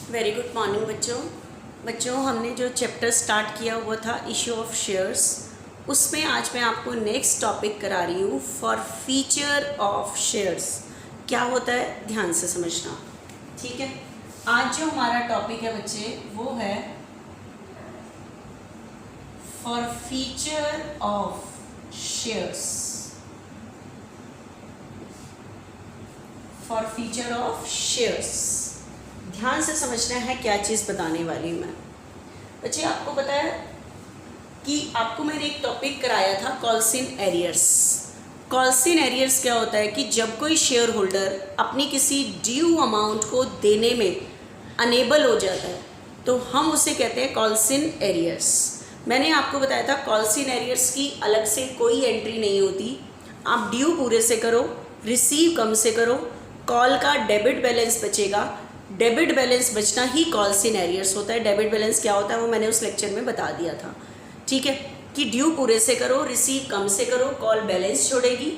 Very good morning बच्चों हमने जो चैप्टर स्टार्ट किया वो था इशू ऑफ शेयर्स। उसमें आज मैं आपको नेक्स्ट टॉपिक करा रही हूँ फॉर फीचर ऑफ शेयर्स। क्या होता है ध्यान से समझना, ठीक है। आज जो हमारा टॉपिक है बच्चे वो है for feature of shares. For feature of shares ध्यान से समझना है क्या चीज़ बताने वाली हूँ मैं बच्चे। आपको पता है कि आपको मैंने एक टॉपिक कराया था calls in arrears. Calls in arrears क्या होता है कि जब कोई शेयर होल्डर अपनी किसी ड्यू अमाउंट को देने में अनेबल हो जाता है तो हम उसे कहते हैं कॉल्स इन एरियर्स। मैंने आपको बताया था कॉल्स इन एरियर्स की अलग से कोई एंट्री नहीं होती। आप ड्यू पूरे से करो, रिसीव कम से करो, कॉल का डेबिट बैलेंस बचेगा। डेबिट बैलेंस बचना ही कॉल्स इन एरियर्स होता है। डेबिट बैलेंस क्या होता है वो मैंने उस लेक्चर में बता दिया था, ठीक है। कि ड्यू पूरे से करो, रिसीव कम से करो, कॉल बैलेंस छोड़ेगी,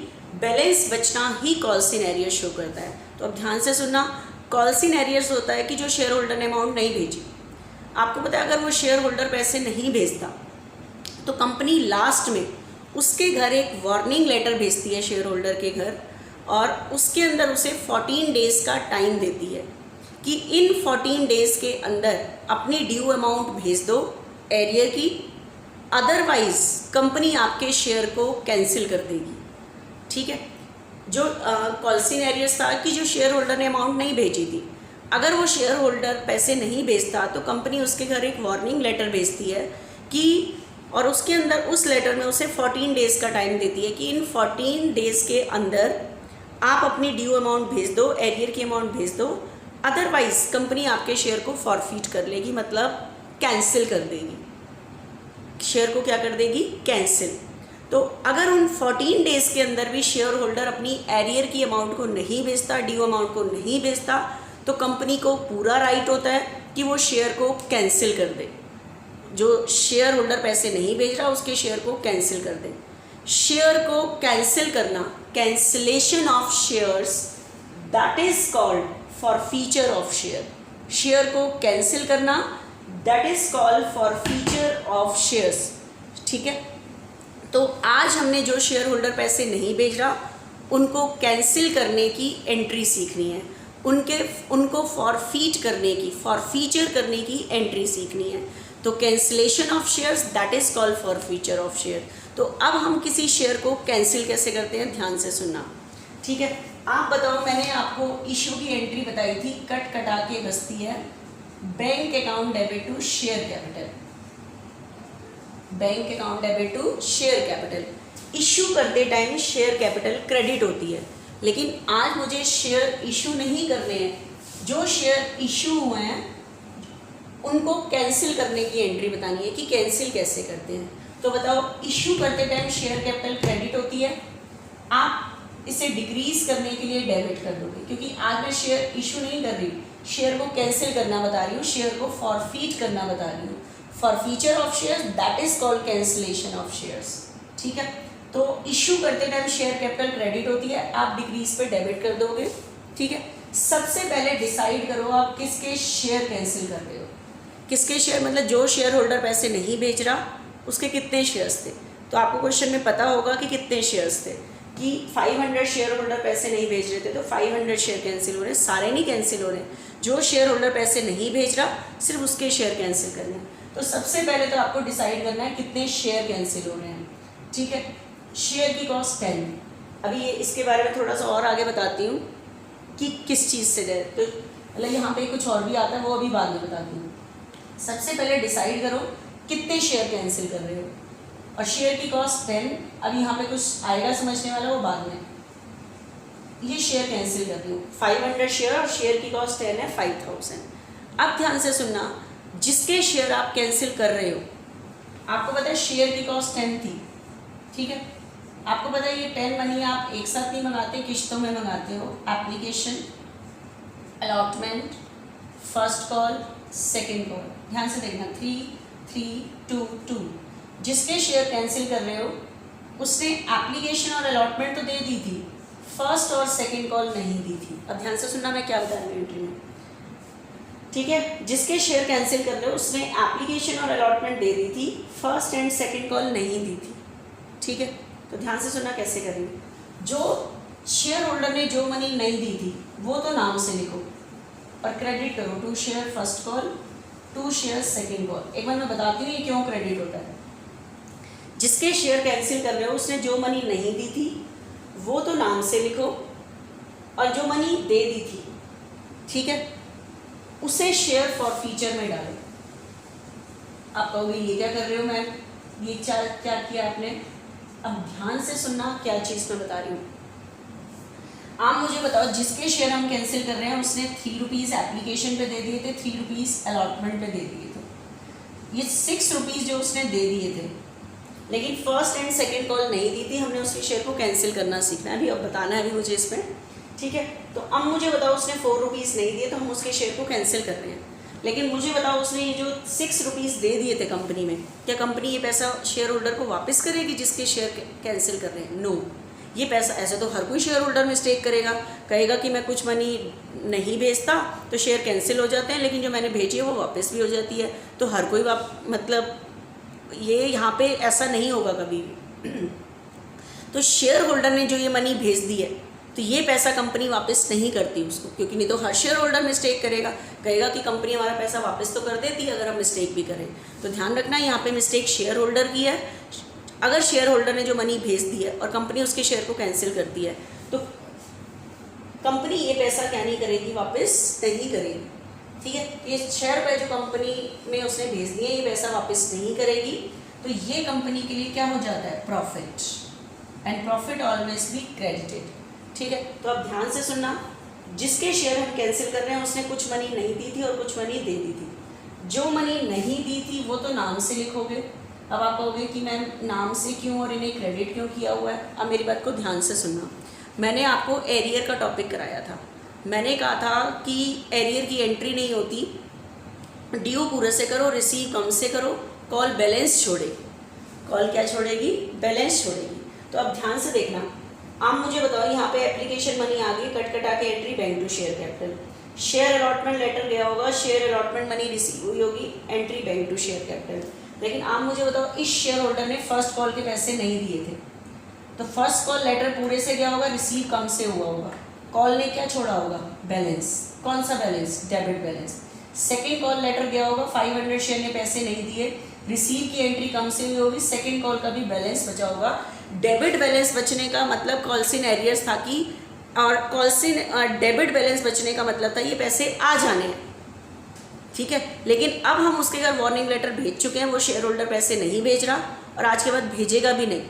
बैलेंस बचना he calls in arrears show करता है। तो अब ध्यान से सुनना, कॉल्स इन एरियर्स होता है कि जो शेयर होल्डर ने अमाउंट नहीं भेजी। आपको पता है अगर वो शेयर होल्डर पैसे नहीं भेजता तो कंपनी लास्ट में उसके घर एक वार्निंग लेटर भेजती है शेयर होल्डर के घर, और उसके अंदर उसे 14 डेज़ का टाइम देती है कि इन 14 डेज़ के अंदर अपनी ड्यू अमाउंट भेज दो एरियर की, अदरवाइज कंपनी आपके शेयर को कैंसिल कर देगी, ठीक है। जो कॉल्स इन एरियर्स था कि जो शेयर होल्डर ने अमाउंट नहीं भेजी थी, अगर वो शेयर होल्डर पैसे नहीं भेजता तो कंपनी उसके घर एक वार्निंग लेटर भेजती है कि, और उसके अंदर उस लेटर में उसे 14 डेज़ का टाइम देती है कि इन 14 डेज़ के अंदर आप अपनी ड्यू अमाउंट भेज दो, एरियर की अमाउंट भेज दो, अदरवाइज कंपनी आपके शेयर को फॉरफीट कर लेगी, मतलब कैंसिल कर देगी। शेयर को क्या कर देगी? कैंसिल। तो अगर उन 14 डेज़ के अंदर भी शेयर होल्डर अपनी एरियर की अमाउंट को नहीं भेजता, ड्यू अमाउंट को नहीं भेजता, तो कंपनी को पूरा राइट होता है कि वो शेयर को कैंसिल कर दे। जो शेयर होल्डर पैसे नहीं भेज रहा उसके शेयर को कैंसिल कर दे। शेयर को कैंसिल करना, cancellation of shares, that is called for feature of share. Share को कैंसिल करना that is called for feature of shares, ठीक है। तो आज हमने जो शेयर होल्डर पैसे नहीं भेज रहा उनको कैंसिल करने की एंट्री सीखनी है, उनको फॉरफीट करने की, फॉरफीचर करने की एंट्री सीखनी है। तो cancellation of shares that is called for feature of share. तो अब हम किसी शेयर को कैंसिल कैसे करते हैं ध्यान से सुनना, ठीक है। आप बताओ, मैंने आपको इशू की एंट्री बताई थी, कट कटा के बसती है bank account debit to share capital. Bank account debit to share capital. Issue करते टाइम शेयर कैपिटल क्रेडिट होती है, लेकिन आज मुझे शेयर इशू नहीं करने हैं। जो शेयर इशू हुए हैं उनको कैंसिल करने की एंट्री बतानी है कि कैंसिल कैसे करते हैं। तो बताओ, इशू करते टाइम शेयर कैपिटल क्रेडिट होती है, आप इसे डिक्रीज करने के लिए डेबिट कर दोगे, क्योंकि आज मैं शेयर इशू नहीं कर रही, शेयर को कैंसिल करना बता रही हूँ, शेयर को फॉरफीट करना बता रही हूँ। For feature of shares that is called cancellation of shares, ठीक है। तो इशू करते टाइम शेयर कैपिटल क्रेडिट होती है, आप डिक्रीज पे डेबिट कर दोगे, ठीक है। सबसे पहले डिसाइड करो आप किसके शेयर कैंसिल कर रहे हो। किसके शेयर मतलब जो शेयर होल्डर पैसे नहीं भेज रहा उसके कितने शेयर्स थे। तो आपको क्वेश्चन में पता होगा कि कितने शेयर्स थे, कि 500 शेयर होल्डर पैसे नहीं भेज रहे थे तो 500 शेयर कैंसिल हो रहे हैं, सारे नहीं कैंसिल हो रहे हैं। जो शेयर होल्डर पैसे नहीं भेज रहा सिर्फ उसके शेयर कैंसिल करने हैं। तो सबसे पहले तो आपको डिसाइड करना है कितने शेयर कैंसिल हो रहे हैं, ठीक है। शेयर की कॉस्ट 10। अभी ये इसके बारे में थोड़ा सा और आगे बताती हूँ कि किस चीज़ से दे, तो मतलब यहाँ पे कुछ और भी आता है वो अभी बाद में बताती हूँ। सबसे पहले डिसाइड करो कितने शेयर कैंसिल कर रहे हो, और शेयर की कॉस्ट 10। अब यहाँ पे कुछ आएगा समझने वाला वो बाद में। ये शेयर कैंसिल कर रही हूँ 500 शेयर, और शेयर की कॉस्ट 10 है 5000। अब ध्यान से सुनना, जिसके शेयर आप कैंसिल कर रहे हो, आपको पता है शेयर की कॉस्ट 10 थी, ठीक है। आपको पता है ये 10 मनी आप एक साथ नहीं मंगाते, किश्तों में मंगाते हो। Application, allotment, first call, second call. ध्यान से देखना, 3, 3, 2, 2। जिसके शेयर कैंसिल कर रहे हो उसने एप्लीकेशन और अलॉटमेंट तो दे दी थी, फर्स्ट और सेकंड कॉल नहीं दी थी। अब ध्यान से सुनना मैं क्या बता रही हूँ एंट्री में, ठीक है, जिसके शेयर कैंसिल कर रहे हो उसने एप्लीकेशन और अलॉटमेंट दे दी थी, फर्स्ट एंड सेकंड कॉल नहीं दी थी। ठीक है, तो ध्यान से सुनना कैसे करेंगे। जो शेयर होल्डर ने जो मनी नहीं दी थी वो तो नाम से लिखो और क्रेडिट करो, 2 share first call, 2 share second call. एक बार मैं बताती हूँ ये क्यों क्रेडिट होता है। जिसके शेयर कैंसिल कर रहे हो उसने जो मनी नहीं दी थी वो तो नाम से लिखो और जो मनी दे दी थी, ठीक है, उसे शेयर फॉर फ्यूचर में डालो। आप कहोगे ये क्या कर रहे हो मैम, ये क्या किया आपने। अब ध्यान से सुनना क्या चीज़ मैं बता रही हूँ। आप मुझे बताओ जिसके शेयर हम कैंसिल कर रहे हैं उसने 3 रुपीज़ एप्लीकेशन पे दे दिए थे, 3 रुपीज़ अलॉटमेंट पे दे दिए थे, ये 6 रुपीज़ जो उसने दे दिए थे, लेकिन फर्स्ट एंड सेकंड कॉल नहीं दी थी। हमने उसके शेयर को कैंसिल करना सीखना है अभी, अब बताना है अभी मुझे इसमें, ठीक है। तो अब मुझे बताओ उसने 4 रुपीज़ नहीं दिए तो हम उसके शेयर को कैंसिल कर रहे हैं, लेकिन मुझे बताओ उसने ये जो 6 रुपीज़ दे दिए थे कंपनी में, क्या कंपनी ये पैसा शेयर होल्डर को वापस करेगी जिसके शेयर कैंसिल कर रहे हैं? नो। ये पैसा, ऐसे तो हर कोई शेयर होल्डर मिस्टेक करेगा, कहेगा कि मैं कुछ मनी नहीं भेजता तो शेयर कैंसिल हो जाते हैं, लेकिन जो मैंने भेजी है वो वापस भी हो जाती है। तो हर कोई मतलब ये यहाँ पे ऐसा नहीं होगा कभी भी। तो शेयर होल्डर ने जो ये मनी भेज दी है तो ये पैसा कंपनी वापस नहीं करती उसको, क्योंकि नहीं तो हर शेयर होल्डर मिस्टेक करेगा, कहेगा कि कंपनी हमारा पैसा वापस तो कर देती है अगर हम मिस्टेक भी करें। तो ध्यान रखना यहाँ पे मिस्टेक शेयर होल्डर की है। अगर शेयर होल्डर ने जो मनी भेज दी है और कंपनी उसके शेयर को कैंसिल करती है तो कंपनी ये पैसा क्या नहीं करेगी, वापस नहीं करेगी। ठीक है, ये 6 रुपये जो कंपनी में उसने भेज दिए ये पैसा वापस नहीं करेगी, तो ये कंपनी के लिए क्या हो जाता है, profit, and profit always be credited. ठीक है, तो अब ध्यान से सुनना, जिसके शेयर हम कैंसिल कर रहे हैं उसने कुछ मनी नहीं दी थी और कुछ मनी दे दी थी। जो मनी नहीं दी थी वो तो नाम से लिखोगे। अब आप कहोगे कि मैम नाम से क्यों और इन्हें क्रेडिट क्यों किया हुआ है। अब मेरी बात को ध्यान से सुनना, मैंने आपको एरियर का टॉपिक कराया था। मैंने कहा था कि एरियर की एंट्री नहीं होती, ड्यू पूरे से करो, रिसीव कम से करो, कॉल बैलेंस छोड़ेगी। कॉल क्या छोड़ेगी, बैलेंस छोड़ेगी। तो अब ध्यान से देखना, आप मुझे बताओ यहाँ पे एप्लीकेशन मनी आ गई, कट कटा के entry bank to share capital, share allotment letter गया होगा, शेयर अलॉटमेंट मनी रिसीव हुई होगी, entry bank to share capital. लेकिन आप मुझे बताओ इस शेयर होल्डर ने फर्स्ट कॉल के पैसे नहीं दिए थे, तो फर्स्ट कॉल लेटर पूरे से गया होगा, रिसीव कम से हुआ होगा, कॉल ने क्या छोड़ा होगा, बैलेंस। कौन सा balance, debit balance. Second call letter गया होगा, 500 शेयर ने पैसे नहीं दिए, रिसीव की एंट्री कम से हुई होगी, सेकंड कॉल का भी बैलेंस बचा होगा। डेबिट बैलेंस बचने का मतलब कॉल्स इन एरियर्स था कि, और कॉल्स इन डेबिट बैलेंस बचने का मतलब था ये पैसे आ जाने हैं। ठीक है, लेकिन अब हम उसके घर वार्निंग लेटर भेज चुके हैं, वो शेयर होल्डर पैसे नहीं भेज रहा और आज के बाद भेजेगा भी नहीं।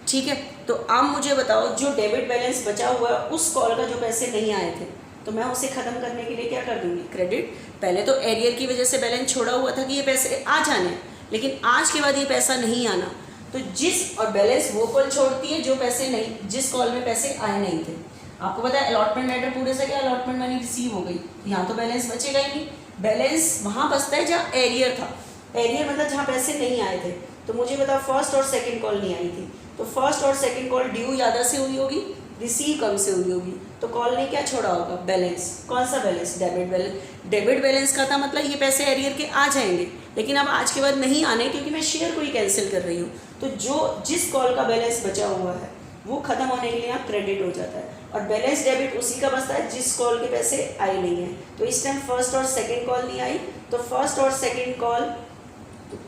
ठीक है, तो आप मुझे बताओ जो डेबिट बैलेंस बचा हुआ है उस कॉल का जो पैसे नहीं आए थे, तो मैं उसे ख़त्म करने के लिए क्या कर दूंगी, क्रेडिट। पहले तो एरियर की वजह से बैलेंस छोड़ा हुआ था कि ये पैसे आ जाने, लेकिन आज के बाद ये पैसा नहीं आना, तो जिस और बैलेंस वो कॉल छोड़ती है जो पैसे नहीं, जिस कॉल में पैसे आए नहीं थे। आपको पता है अलॉटमेंट लेटर पूरे से गया, अलॉटमेंट मनी रिसीव हो गई, यहाँ तो बैलेंस बचेगा ही नहीं। बैलेंस वहाँ बचता है जहाँ एरियर था, एरियर मतलब जहाँ पैसे नहीं आए थे। तो मुझे बताओ फर्स्ट और सेकंड कॉल नहीं आई थी, तो फर्स्ट और सेकंड कॉल ड्यू ज़्यादा से हुई होगी, रिसीव कम से हुई होगी, तो कॉल ने क्या छोड़ा होगा, बैलेंस। कौन सा balance, debit balance. Debit balance का था मतलब ये पैसे एरियर के आ जाएंगे, लेकिन अब आज के बाद नहीं आने क्योंकि मैं शेयर को ही कैंसिल कर रही हूँ। तो जो जिस कॉल का बैलेंस बचा हुआ है वो खत्म होने के लिए यहाँ क्रेडिट हो जाता है, और बैलेंस डेबिट उसी का बचता है जिस कॉल के पैसे आए नहीं हैं। तो इस टाइम फर्स्ट और सेकंड कॉल नहीं आई, तो फर्स्ट और सेकंड कॉल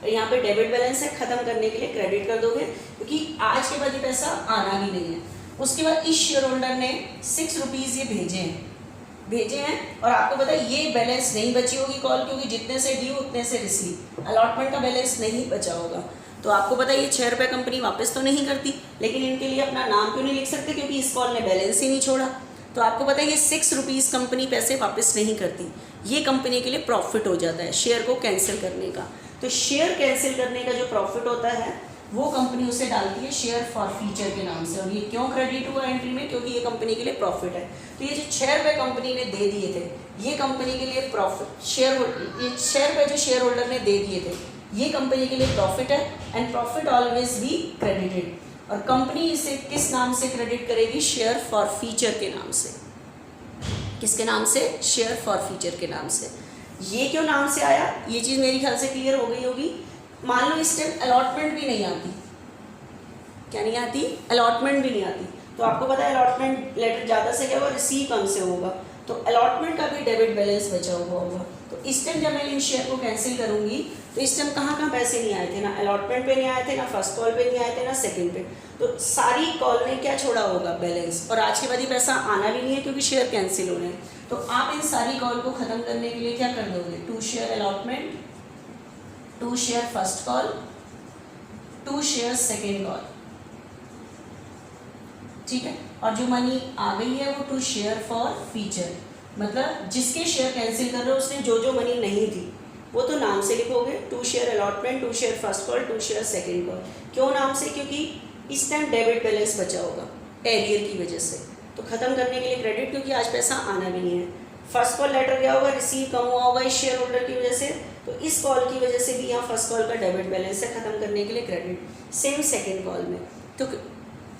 यहाँ पे डेबिट बैलेंस है, ख़त्म करने के लिए क्रेडिट कर दोगे क्योंकि आज के बाद ये पैसा आना ही नहीं है। उसके बाद इस शेयर होल्डर ने 6 रुपीज़ ये भेजे हैं और आपको पता है ये बैलेंस नहीं बची होगी कॉल, क्योंकि जितने से ड्यू उतने से रिसीव, अलॉटमेंट का बैलेंस नहीं बचा होगा। तो आपको पता है ये 6 रुपये कंपनी वापस तो नहीं करती, लेकिन इनके लिए अपना नाम क्यों नहीं लिख सकते, क्योंकि इस कॉल ने बैलेंस ही नहीं छोड़ा। तो आपको पता है ये 6 रुपीज़ कंपनी पैसे वापस नहीं करती, ये कंपनी के लिए प्रॉफिट हो जाता है शेयर को कैंसिल करने का। तो शेयर कैंसिल करने का जो प्रॉफिट होता है वो कंपनी उसे डालती है शेयर फॉर फ्यूचर के नाम से। और ये क्यों क्रेडिट हुआ एंट्री में, क्योंकि ये कंपनी के लिए प्रॉफिट है। तो ये जो 6 रुपये कंपनी ने दे दिए थे ये कंपनी के लिए प्रॉफिट, ये 6 रुपये जो शेयर होल्डर ने दे दिए थे ये कंपनी के लिए प्रॉफिट है, and profit always be credited. और कंपनी इसे किस नाम से क्रेडिट करेगी, शेयर फॉर फ्यूचर के नाम से। किसके नाम से, शेयर फॉर फ्यूचर के नाम से। ये क्यों नाम से आया, ये चीज़ मेरी ख्याल से क्लियर हो गई होगी। मान लो इस टाइम अलॉटमेंट भी नहीं आती, क्या नहीं आती, अलॉटमेंट भी नहीं आती, तो आपको पता है अलॉटमेंट लेटर ज़्यादा से क्या होगा, रिसीव कम से होगा, तो अलॉटमेंट का भी डेबिट बैलेंस बचा हुआ होगा। तो इस टाइम जब मैं इन शेयर को कैंसिल करूंगी तो इस टाइम कहाँ कहाँ पैसे नहीं आए थे, ना अलॉटमेंट पे नहीं आए थे, ना फर्स्ट कॉल पे नहीं आए थे, ना सेकंड पे, तो सारी कॉल में क्या छोड़ा होगा, बैलेंस, और आज के बाद ये पैसा आना भी नहीं है क्योंकि शेयर कैंसिल हो रहे हैं। तो आप इन सारी कॉल को ख़त्म करने के लिए क्या कर दोगे, 2 share allotment, 2 share first call, 2 share second call, ठीक है। और जो मनी आ गई है वो 2 शेयर फॉर फीचर, मतलब जिसके शेयर कैंसिल कर रहे हो उसने जो जो मनी नहीं थी वो तो नाम से लिखोगे, 2 share allotment, 2 share first call, 2 share second call. क्यों नाम से, क्योंकि इस टाइम डेबिट बैलेंस बचा होगा एरियर की वजह से, तो ख़त्म करने के लिए क्रेडिट, क्योंकि आज पैसा आना भी नहीं है। फर्स्ट कॉल लेटर क्या होगा, रिसीव कम हुआ होगा इस शेयर होल्डर की वजह से, तो इस कॉल की वजह से भी यहाँ फर्स्ट कॉल का डेबिट बैलेंस है, ख़त्म करने के लिए क्रेडिट। सेम सेकेंड कॉल में, तो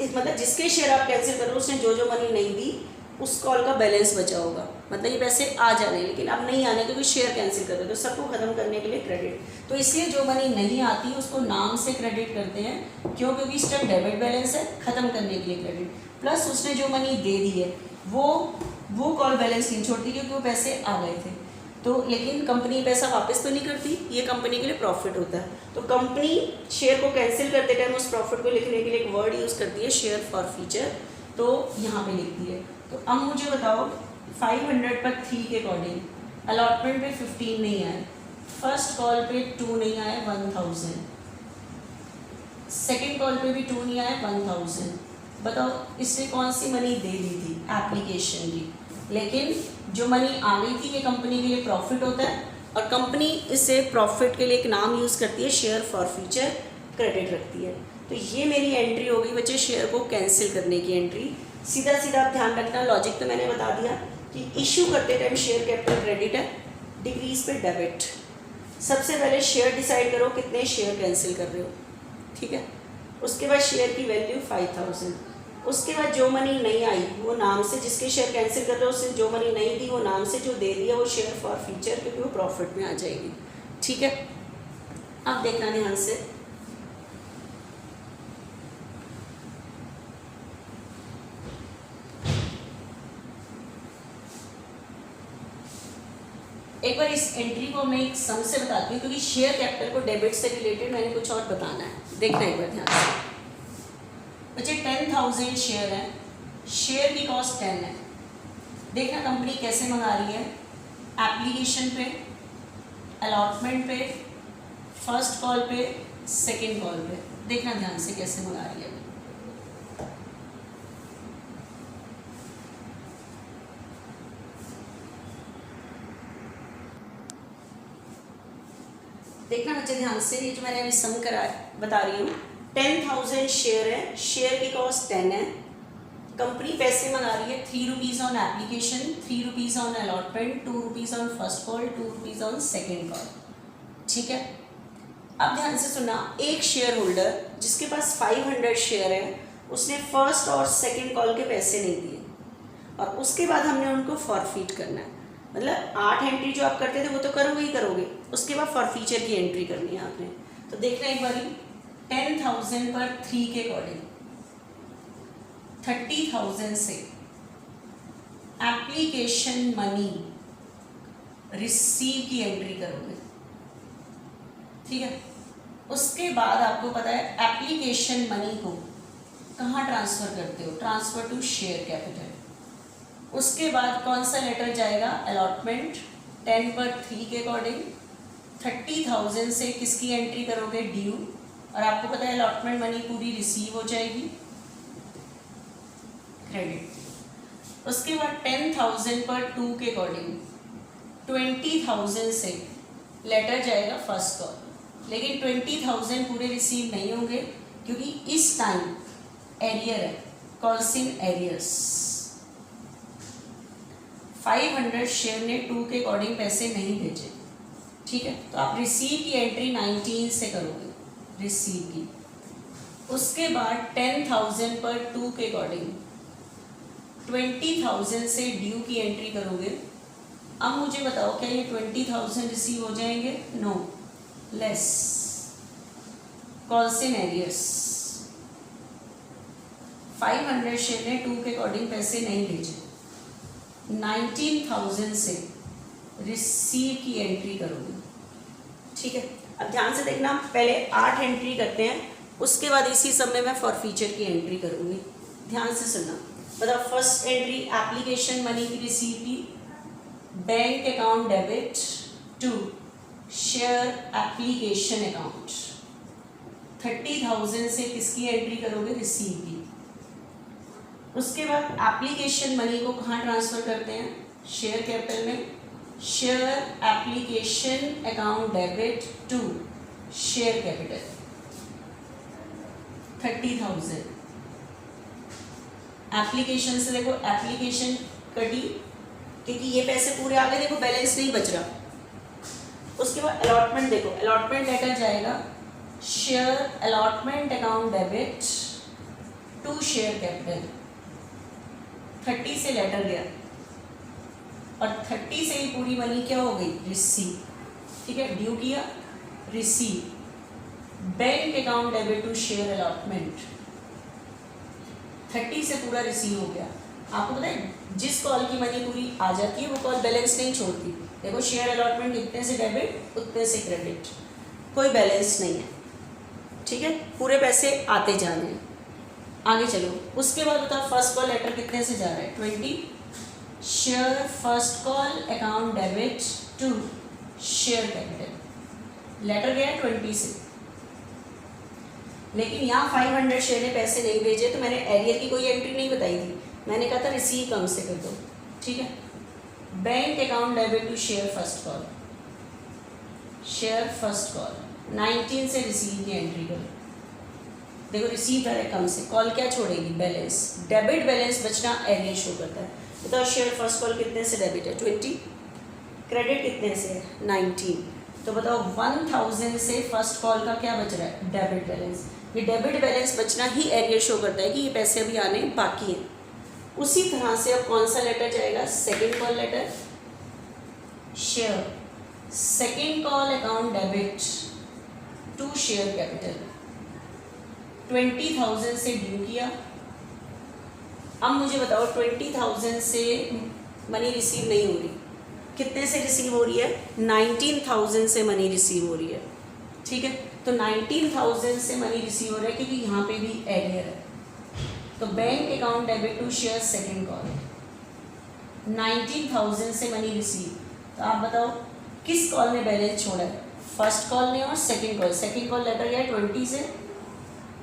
इस मतलब जिसके शेयर आप कैंसिल कर रहे हो उसने जो जो मनी नहीं दी उस कॉल का बैलेंस बचा होगा, मतलब ये पैसे आ जाने, लेकिन अब नहीं आने क्योंकि शेयर कैंसिल कर रहे हो, तो सबको खत्म करने के लिए क्रेडिट। तो इसलिए जो मनी नहीं आती उसको नाम से क्रेडिट करते हैं, क्यों, क्योंकि इस टाइम डेबिट बैलेंस है, खत्म करने के लिए क्रेडिट, प्लस उसने जो मनी दे दी है वो कॉल बैलेंस नहीं छोड़ती क्योंकि वो पैसे आ गए थे। तो लेकिन कंपनी पैसा वापस तो नहीं करती, ये कंपनी के लिए प्रॉफिट होता है, तो कंपनी शेयर को कैंसिल करते टाइम उस प्रॉफिट को लिखने के लिए एक वर्ड यूज़ करती है, शेयर फॉर फ्यूचर, तो यहाँ पे लिखती है। तो अब मुझे बताओ 500 पर 3 के अकॉर्डिंग अलॉटमेंट पे 15 नहीं आए, फर्स्ट कॉल पे 2 नहीं आए, 1000, सेकेंड कॉल पे भी 2 नहीं आए, 1000। बताओ इसने कौन सी मनी दे दी थी, एप्लीकेशन की, लेकिन जो मनी आ गई थी ये कंपनी के लिए प्रॉफिट होता है, और कंपनी इसे प्रॉफिट के लिए एक नाम यूज़ करती है, शेयर फॉर फ्यूचर क्रेडिट रखती है। तो ये मेरी एंट्री हो गई बच्चे शेयर को कैंसिल करने की एंट्री। सीधा सीधा आप ध्यान रखना, लॉजिक तो मैंने बता दिया कि इशू करते टाइम शेयर कैपिटल क्रेडिट है, डिक्रीज पे डेबिट। सबसे पहले शेयर डिसाइड करो कितने शेयर कैंसिल कर रहे हो, ठीक है। उसके बाद शेयर की वैल्यू 5000, उसके बाद जो मनी नहीं आई वो नाम से, जिसके शेयर कैंसिल कर रहे हो उसने जो मनी नहीं दी वो नाम से, जो दे दिया वो शेयर फॉर फ्यूचर, क्योंकि वो प्रॉफिट में आ जाएगी, ठीक है। अब देखना ध्यान से, एक बार इस एंट्री को मैं एक सम से बताती हूँ, क्योंकि शेयर कैपिटल को डेबिट से रिलेटेड मैंने कुछ और बताना है, देखना एक बार ध्यान से बच्चे। 10,000 शेयर है, शेयर की कॉस्ट 10 है। देखना कंपनी कैसे मंगा रही है, एप्लीकेशन पे, अलॉटमेंट पे, फर्स्ट कॉल पे, सेकेंड कॉल पे, देखना ध्यान से कैसे मंगा रही है। देखना बच्चे ध्यान से, ये जो मैंने अभी सम करा बता रही हूँ, 10,000 शेयर है, शेयर की कॉस्ट 10 है, कंपनी पैसे मंगा रही है 3 rupees on application, 3 rupees on allotment, 2 rupees on first call, 2 rupees on second call, ठीक है। अब ध्यान से सुना, एक शेयर होल्डर जिसके पास 500 शेयर है उसने फर्स्ट और सेकेंड कॉल के पैसे नहीं दिए, और उसके बाद हमने उनको फॉरफीट करना है, मतलब 8 एंट्री जो आप करते थे वो तो करोगे ही करोगे, उसके बाद फॉर फ्यूचर की एंट्री करनी है आपने। तो देखना एक बारी, 10,000 पर 3 के अकॉर्डिंग 30,000 से एप्लीकेशन मनी रिसीव की एंट्री करोगे, ठीक है। उसके बाद आपको पता है एप्लीकेशन मनी को कहाँ ट्रांसफ़र करते हो, ट्रांसफ़र टू शेयर कैपिटल। उसके बाद कौन सा लेटर जाएगा, अलॉटमेंट, 10 पर 3 के अकॉर्डिंग 30,000 से किसकी एंट्री करोगे, ड्यू, और आपको पता है अलॉटमेंट मनी पूरी रिसीव हो जाएगी, क्रेडिट। उसके बाद 10,000 पर 2 के अकॉर्डिंग 20,000 से लेटर जाएगा फर्स्ट कॉल, लेकिन 20,000 पूरे रिसीव नहीं होंगे क्योंकि इस टाइम एरियर है, कॉल्सिन एरियर्स। 500 शेयर ने 2 के अकॉर्डिंग पैसे नहीं भेजे, ठीक है, तो आप रिसीव की एंट्री 19 से करोगे, रिसीव की। उसके बाद 10,000 पर 2 के अकॉर्डिंग 20,000 से ड्यू की एंट्री करोगे, अब मुझे बताओ क्या ये 20,000 रिसीव हो जाएंगे? No, less. Calls in arrears 500 share ने 2 के अकॉर्डिंग पैसे नहीं भेजे, 19,000 से रिसीव की एंट्री करोगे। ठीक है, अब ध्यान से देखना, पहले 8 एंट्री करते हैं, उसके बाद इसी समय मैं फॉरफीचर की एंट्री करूँगी। ध्यान से सुनना। बताओ, फर्स्ट एंट्री एप्लीकेशन मनी की रिसीव की, bank account debit to share application account. 30,000 से किसकी एंट्री करोगे? रिसीव की। उसके बाद एप्लीकेशन मनी को कहाँ ट्रांसफर करते हैं? शेयर कैपिटल में। Share application account debit to share capital 30,000। Application से देखो, एप्लीकेशन कटी क्योंकि ये पैसे पूरे आ गए, देखो बैलेंस नहीं बच रहा। उसके बाद अलॉटमेंट देखो, अलॉटमेंट लेटर जाएगा share allotment account debit to share capital. 30 से लेटर गया और 30 से ही पूरी मनी क्या हो गई? रिसीव। ठीक है, ड्यू किया, receive. Bank account debit to share allotment 30 से पूरा रिसीव हो गया। आपको पता है जिस कॉल की मनी पूरी आ जाती है वो कॉल बैलेंस नहीं छोड़ती। देखो शेयर अलॉटमेंट इतने से डेबिट, उतने से क्रेडिट, कोई बैलेंस नहीं है। ठीक है, पूरे पैसे आते जा रहे हैं। आगे चलो, उसके बाद बताओ फर्स्ट कॉल लेटर कितने से जा रहा है? 20। Share first call account debit to share capital. Letter गया 20 से, लेकिन यहाँ 500 शेयर ने पैसे नहीं भेजे तो मैंने एरियर की कोई एंट्री नहीं बताई थी। मैंने कहा था रिसीव कम से कर दो। ठीक है, bank account debit to share first call, share first call 19 से रिसीव की एंट्री करो। देखो रिसीव है कम से, कॉल क्या छोड़ेगी? बैलेंस। डेबिट बैलेंस बचना एरियर शो करता है। बताओ शेयर फर्स्ट कॉल कितने से डेबिट है? 20। क्रेडिट कितने से है? 19। तो बताओ 1,000 से फर्स्ट कॉल का क्या बच रहा है? Debit balance. ये डेबिट बैलेंस बचना ही एरियर शो करता है कि ये पैसे अभी आने बाकी हैं। उसी तरह से अब कौन सा लेटर जाएगा? Second call letter. Share second call account debit to share capital 20,000 से ड्यू किया। अब मुझे बताओ 20,000 से मनी रिसीव नहीं हो रही, कितने से रिसीव हो रही है? 19,000 से मनी रिसीव हो रही है। ठीक है, तो 19,000 से मनी रिसीव हो रहा है क्योंकि यहाँ पे भी एरियर है। तो bank account debit to share second call 19,000 से मनी रिसीव। तो आप बताओ किस कॉल ने बैलेंस छोड़ा है? फर्स्ट कॉल ने और second call. Second call letter गया 20 से,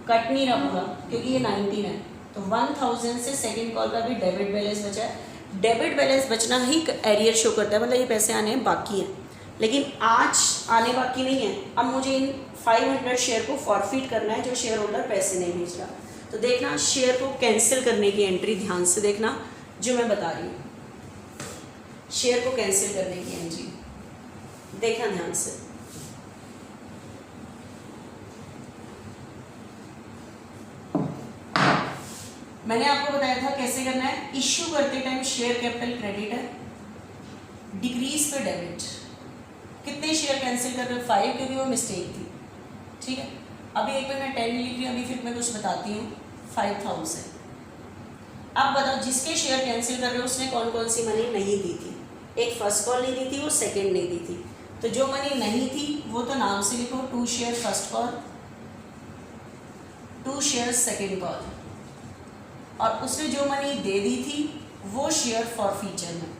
कट नहीं रहा पूरा क्योंकि ये 19 है। तो 1,000 से सेकेंड कॉल का भी डेबिट बैलेंस बचा है। डेबिट बैलेंस बचना ही एरियर शो करता है, मतलब ये पैसे आने बाकी हैं, लेकिन आज आने बाकी नहीं है। अब मुझे इन 500 शेयर को फॉरफिट करना है जो शेयर होल्डर पैसे नहीं भेज रहा। तो देखना शेयर को कैंसिल करने की एंट्री ध्यान से देखना जो मैं बता रही हूँ। शेयर को कैंसिल करने की एंट्री देखना ध्यान से। मैंने आपको बताया था कैसे करना है। इश्यू करते टाइम शेयर कैपिटल क्रेडिट है, डिक्रीज पे डेबिट। कितने शेयर कैंसिल कर रहे हो? 5, क्योंकि वो मिस्टेक थी। ठीक है, अभी एक बार मैं 10 लिख रही हूँ, अभी फिर मैं कुछ बताती हूँ। 5,000। अब बताओ जिसके शेयर कैंसिल कर रहे हो उसने कौन कौन सी मनी नहीं दी थी? एक फर्स्ट कॉल नहीं दी थी, वो सेकेंड नहीं दी थी। तो जो मनी नहीं थी वो तो नाम से लिखो, 2 share first call, 2 share second call. और उसने जो मनी दे दी थी वो शेयर फॉरफीचर में।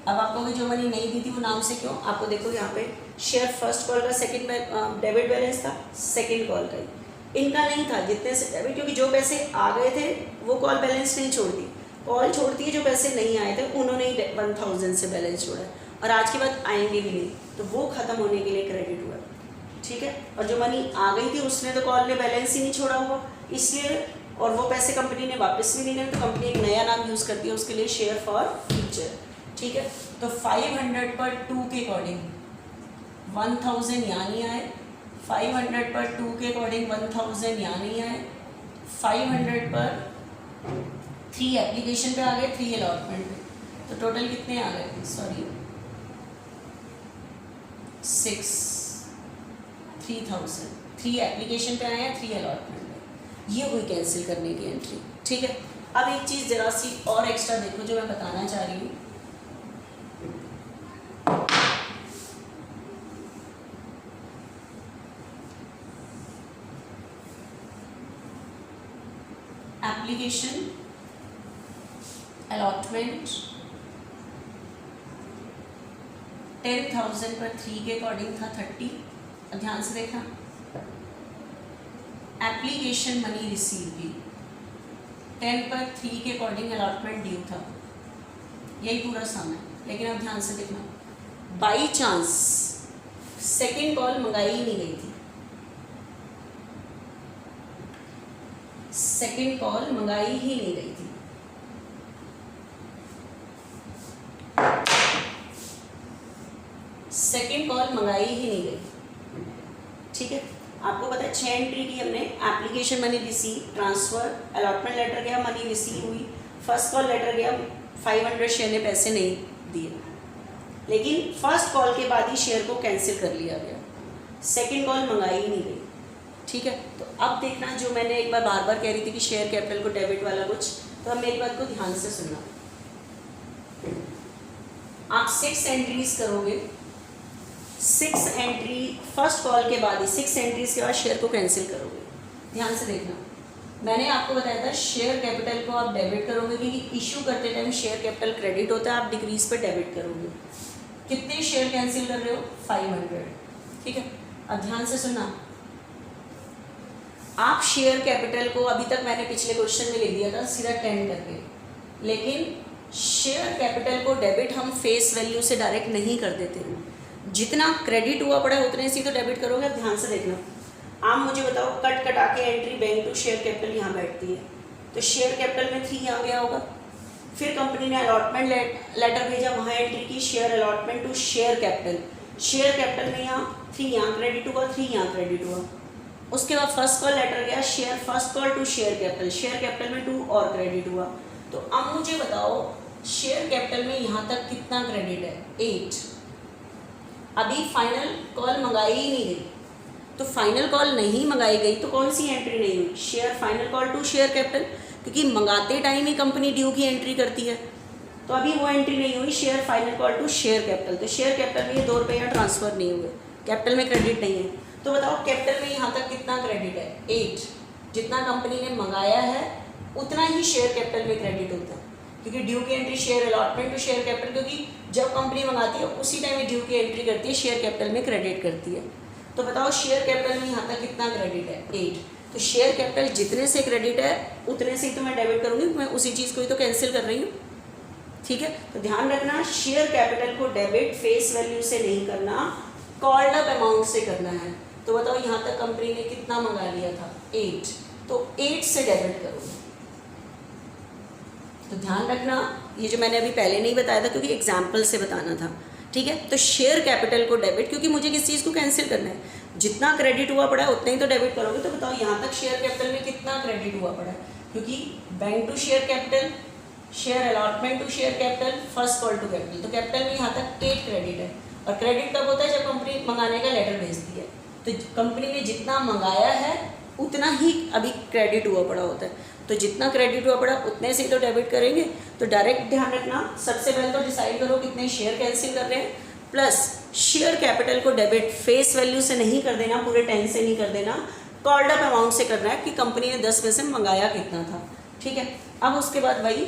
अब आपको जो मनी नहीं दी थी वो नाम से क्यों? आपको देखो यहाँ पे शेयर फर्स्ट कॉल का सेकंड डेबिट बैलेंस था, सेकंड कॉल का ही इनका नहीं था जितने से डेबिट, क्योंकि जो पैसे आ गए थे वो कॉल बैलेंस नहीं छोड़ती। कॉल छोड़ती है जो पैसे नहीं आए थे, उन्होंने ही 1,000 से बैलेंस छोड़ा है और आज के बाद आएंगे भी नहीं, तो वो ख़त्म होने के लिए क्रेडिट हुआ। ठीक है, और जो मनी आ गई थी उसने तो कॉल ने बैलेंस ही नहीं छोड़ा हुआ, इसलिए और वो पैसे कंपनी ने वापस भी नहीं लेने, तो कंपनी एक नया नाम यूज़ करती है उसके लिए, शेयर फॉर फ्यूचर। ठीक है, तो 500 पर 2 के अकॉर्डिंग 1,000 यहाँ नहीं आए, 500 पर 2 के अकॉर्डिंग 1,000 यहाँ नहीं आए, 500 पर 3 एप्लीकेशन पे आ गए, 3 अलॉटमेंट पे। तो टोटल कितने आ गए, सॉरी 3000, 3 एप्लीकेशन पे आए हैं, 3 अलॉटमेंट में, ये हुई कैंसिल करने की एंट्री। ठीक है, अब एक चीज़ जरा सी और एक्स्ट्रा देखो जो मैं बताना चाह रही हूँ। एप्लीकेशन अलॉटमेंट 10,000 पर 3 के अकॉर्डिंग था 30। अब ध्यान से देखना, एप्लीकेशन मनी रिसीव भी 10 पर 3 के अकॉर्डिंग अलॉटमेंट ड्यू था, यही पूरा सम है। लेकिन अब ध्यान से देखना, बाई चांस सेकेंड कॉल मंगाई ही नहीं गई थी, सेकेंड कॉल मंगाई ही नहीं गई थी। सेकेंड कॉल मंगाई ही नहीं गई। ठीक है, आपको पता है 6 एंट्री की हमने, application money receive, transfer, allotment letter गया, मनी रिसीव हुई, फर्स्ट कॉल लेटर गया, 500 शेयर ने पैसे नहीं दिए, लेकिन फर्स्ट कॉल के बाद ही शेयर को कैंसिल कर लिया गया, सेकेंड कॉल मंगाई ही नहीं गई। ठीक है, तो अब देखना, जो मैंने एक बार बार कह रही थी कि शेयर कैपिटल को डेबिट वाला कुछ, तो अब मेरी बात को ध्यान से सुनना। आप 6 एंट्रीज करोगे, 6 एंट्री फर्स्ट कॉल के बाद ही 6 एंट्रीज के बाद शेयर को कैंसिल करोगे। ध्यान से देखना, मैंने आपको बताया था शेयर कैपिटल को आप डेबिट करोगे, क्योंकि इशू करते टाइम शेयर कैपिटल क्रेडिट होता है, आप डिक्रीज पे डेबिट करोगे। कितने शेयर कैंसिल कर रहे हो, 500। ठीक है, अब ध्यान से सुनना, आप शेयर कैपिटल को, अभी तक मैंने पिछले क्वेश्चन में लिख दिया था सीधा 10 करके, लेकिन शेयर कैपिटल को डेबिट हम फेस वैल्यू से डायरेक्ट नहीं कर देते, जितना क्रेडिट हुआ पड़ा है उतने से तो डेबिट करोगे। अब ध्यान से देखना, आप मुझे बताओ, कट कटा के entry bank to share capital यहाँ बैठती है, तो शेयर कैपिटल में 3 यहाँ गया होगा, फिर कंपनी ने अलॉटमेंट लेटर भेजा, वहाँ एंट्री की share allotment to share capital, share capital में यहाँ 3 यहाँ क्रेडिट हुआ, 3 यहाँ क्रेडिट हुआ, उसके बाद फर्स्ट कॉल लेटर गया, share first call to share capital में 2 और क्रेडिट हुआ। तो अब मुझे बताओ शेयर कैपिटल में यहाँ तक कितना क्रेडिट है, 8। अभी फाइनल कॉल मंगाई ही नहीं गई, तो फाइनल कॉल नहीं मंगाई गई तो कौन सी एंट्री नहीं हुई, share final call to share capital, क्योंकि मंगाते टाइम ही कंपनी ड्यू की एंट्री करती है, तो अभी वो एंट्री नहीं हुई, share final call to share capital. तो शेयर कैपिटल में ये 2 रुपये यहाँ ट्रांसफर नहीं हुए, कैपिटल में क्रेडिट नहीं है, तो बताओ कैपिटल में यहाँ तक कितना क्रेडिट है, 8। जितना कंपनी ने मंगाया है उतना ही शेयर कैपिटल में क्रेडिट होता है, क्योंकि ड्यू की entry share allotment to share capital, क्योंकि जब कंपनी मंगाती है उसी टाइम में ड्यू की एंट्री करती है, शेयर कैपिटल में क्रेडिट करती है। तो बताओ शेयर कैपिटल में यहाँ तक कितना क्रेडिट है, 8। तो शेयर कैपिटल जितने से क्रेडिट है उतने से ही तो मैं डेबिट करूँगी, मैं उसी चीज़ को ही तो कैंसिल कर रही हूँ। ठीक है, तो ध्यान रखना, शेयर कैपिटल को डेबिट फेस वैल्यू से नहीं करना, कॉल्ड अप अमाउंट से करना है। तो बताओ यहाँ तक कंपनी ने कितना मंगा लिया था, 8, तो 8 से डेबिट करोगे। तो ध्यान रखना, ये जो मैंने अभी पहले नहीं बताया था क्योंकि एग्जाम्पल से बताना था। ठीक है, तो शेयर कैपिटल को डेबिट, क्योंकि मुझे किस चीज़ को कैंसिल करना है, जितना क्रेडिट हुआ पड़ा है उतना ही तो डेबिट करोगे। तो बताओ यहाँ तक शेयर कैपिटल में कितना क्रेडिट हुआ पड़ा है, क्योंकि bank to share capital, share allotment to share capital, first call to capital, तो कैपिटल में यहाँ तक 8 क्रेडिट है। और क्रेडिट कब होता है, जब कंपनी मंगाने का लेटर भेजती है, तो कंपनी ने जितना मंगाया है उतना ही अभी क्रेडिट हुआ पड़ा होता है, तो जितना क्रेडिट हुआ पड़ा उतने से ही तो डेबिट करेंगे। तो डायरेक्ट ध्यान रखना, सबसे पहले तो डिसाइड करो कितने शेयर कैंसिल कर रहे हैं, प्लस शेयर कैपिटल को डेबिट फेस वैल्यू से नहीं कर देना, पूरे 10 से नहीं कर देना, कॉल्ड अप अमाउंट से करना है कि कंपनी ने 10 में से मंगाया कितना था। ठीक है, अब उसके बाद वही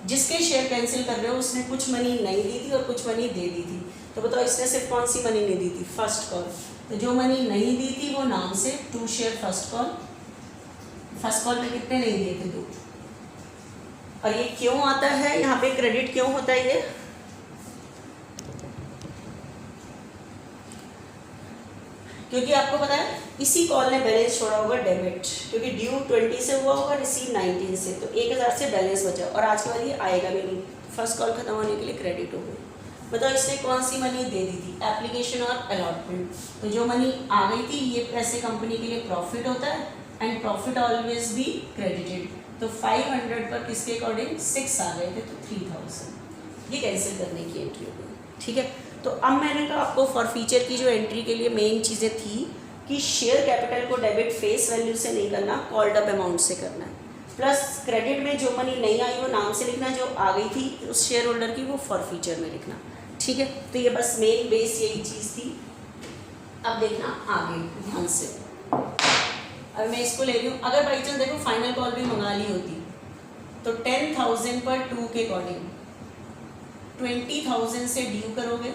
जिसके शेयर कैंसिल कर रहे हो उसने कुछ मनी नहीं दी थी और कुछ मनी दे दी थी। तो बताओ इसने सिर्फ कौन सी मनी नहीं दी थी, फर्स्ट कॉल, तो जो मनी नहीं दी थी वो नाम से 2 share first call, first call में कितने नहीं दिए थे, 2। और ये क्यों आता है, यहाँ पे क्रेडिट क्यों होता है ये, क्योंकि आपको पता है इसी कॉल ने बैलेंस छोड़ा होगा डेबिट, क्योंकि ड्यू 20 से हुआ होगा, रिसीव 19 से, तो 1000 से बैलेंस बचा और आज के बाद ये आएगा भी नहीं, फर्स्ट कॉल खत्म होने के लिए क्रेडिट हो गई। बताओ इसने कौन सी मनी दे दी थी, एप्लीकेशन और अलॉटमेंट, तो जो मनी आ गई थी ये पैसे कंपनी के लिए प्रॉफिट होता है, and profit always be credited. तो 500 पर किसके अकॉर्डिंग 6 आ गए थे, तो 3000। ये कैंसिल करने की एंट्री हो गई। ठीक है, तो अब मैंने कहा आपको फॉर फीचर की जो एंट्री के लिए मेन चीज़ें थी कि शेयर कैपिटल को डेबिट फेस वैल्यू से नहीं करना, कॉल्ड अप अमाउंट से करना है, प्लस क्रेडिट में जो मनी नहीं आई वो नाम से लिखना, जो आ गई थी उस शेयर होल्डर की वो फॉर फीचर में लिखना। ठीक है, तो ये बस मेन बेस यही चीज़ थी। अब देखना आगे ध्यान से, अब मैं इसको ले रही हूँ, अगर बाई चांस देखो फाइनल कॉल भी मंगा ली होती तो 10,000 पर 2 के अकॉर्डिंग 20,000 से ड्यू करोगे